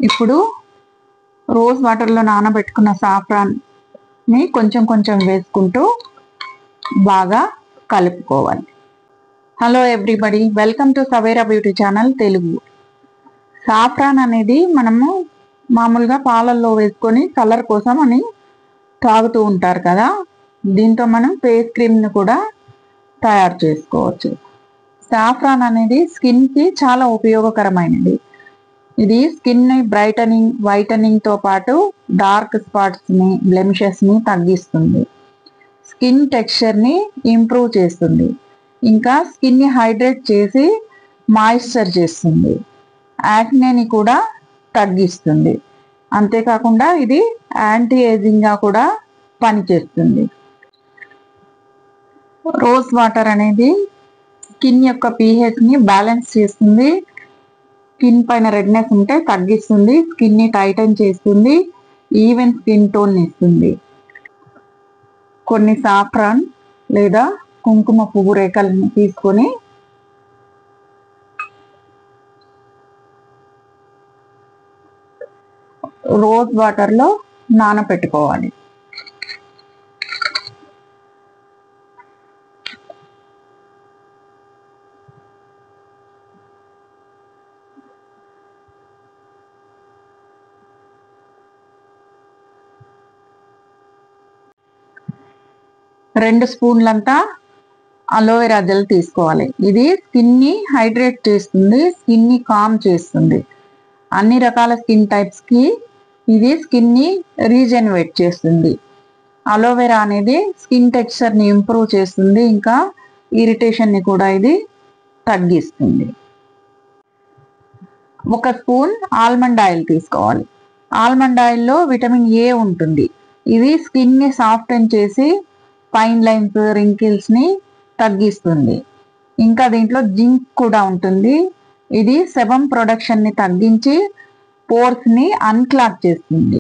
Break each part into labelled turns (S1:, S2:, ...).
S1: ఇప్పుడు రోజ్ వాటర్లో నానబెట్టుకున్న సాఫ్రాన్ ని కొంచెం కొంచెం వేసుకుంటూ బాగా కలుపుకోవాలి. Hello everybody, welcome to Savera beauty channel Telugu. Saffron అనేది మనము మామూలుగా పాలల్లో వేసుకొని కలర్ కోసం అని తాగుతూ ఉంటారు కదా. దీంతో మనం ఫేస్ క్రీమ్ని కూడా తయారు చేసుకోవచ్చు. సాఫ్రాన్ అనేది స్కిన్కి చాలా ఉపయోగకరమైనది. ఇది స్కిన్ బ్రైటనింగ్, వైటనింగ్ తో పాటు డార్క్ స్పాట్స్ ని, బ్లెమిషెస్ ని తగ్గిస్తుంది. స్కిన్ టెక్స్చర్ ని ఇంప్రూవ్ చేస్తుంది. ఇంకా స్కిన్ ని హైడ్రేట్ చేసి మాయిశ్చర్ చేస్తుంది. యాక్నేని కూడా తగ్గిస్తుంది. అంతేకాకుండా ఇది యాంటీ ఏజింగ్ గా కూడా పనిచేస్తుంది. రోజ్ వాటర్ అనేది స్కిన్ యొక్క pH ని బ్యాలెన్స్ చేస్తుంది. స్కిన్ పైన రెడ్నెస్ ఉంటే తగ్గిస్తుంది. స్కిన్ ని టైటన్ చేస్తుంది. ఈవెన్ స్కిన్ టోన్ ఇస్తుంది. కొన్ని సాఫ్రాన్ లేదా కుంకుమ పువ్వు రేకలను తీసుకొని రోజ్ వాటర్లో నానపెట్టుకోవాలి. రెండు స్పూన్లంతా అలోవెరా జెల్ తీసుకోవాలి. ఇది స్కిన్ ని హైడ్రేట్ చేస్తుంది. స్కిన్ ని కామ్ చేస్తుంది. అన్ని రకాల స్కిన్ టైప్స్ కి ఇది స్కిన్ ని రీజెనరేట్ చేస్తుంది. అలోవెరా అనేది స్కిన్ టెక్స్చర్ ని ఇంప్రూవ్ చేస్తుంది. ఇంకా ఇరిటేషన్ ని కూడా ఇది తగ్గిస్తుంది. ఒక స్పూన్ ఆల్మండ్ ఆయిల్ తీసుకోవాలి. ఆల్మండ్ ఆయిల్లో విటమిన్ ఏ ఉంటుంది. ఇది స్కిన్ ని సాఫ్టెన్ చేసి ఫైన్ లైన్స్, రింకిల్స్ ని తగ్గిస్తుంది. ఇంకా దీంట్లో జింక్ కూడా ఉంటుంది. ఇది సెబమ్ ప్రొడక్షన్ ని తగ్గించి పోర్స్ ని అన్క్లాగ్ చేస్తుంది.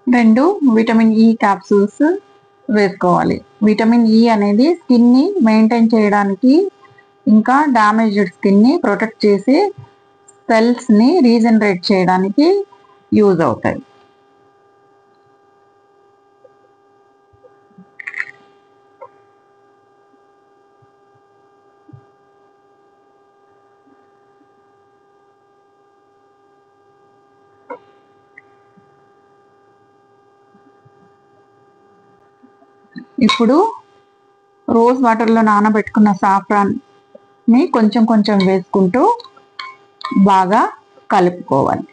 S1: రెండు విటమిన్ ఈ క్యాప్సూల్స్ వేసుకోవాలి. విటమిన్ ఈ అనేది స్కిన్ ని మెయింటైన్ చేయడానికి, ఇంకా డ్యామేజ్డ్ స్కిన్ ని ప్రొటెక్ట్ చేసి సెల్స్ ని రీజనరేట్ చేయడానికి యూజ్ అవుతాయి. ఇప్పుడు రోజ్ వాటర్లో నానబెట్టుకున్న సాఫ్రాన్ ని కొంచెం కొంచెం వేసుకుంటూ బాగా కలుపుకోవాలి.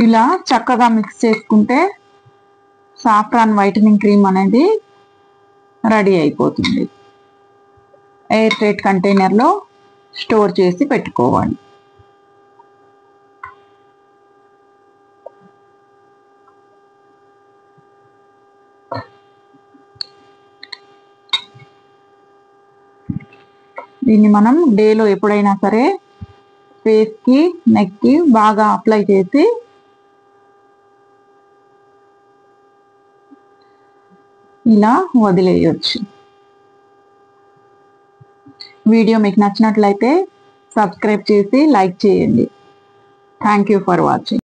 S1: ఇలా చక్కగా మిక్స్ చేసుకుంటే సాఫ్రాన్ వైటనింగ్ క్రీమ్ అనేది రెడీ అయిపోతుంది. ఎయిర్ టైట్ కంటైనర్లో స్టోర్ చేసి పెట్టుకోవాలి. దీన్ని మనం డేలో ఎప్పుడైనా సరే ఫేస్కి, నెక్కి బాగా అప్లై చేసి ఇలా వదిలేయచ్చు. వీడియో మీకు నచ్చినట్లయితే సబ్స్క్రైబ్ చేసి లైక్ చేయండి. Thank you for watching.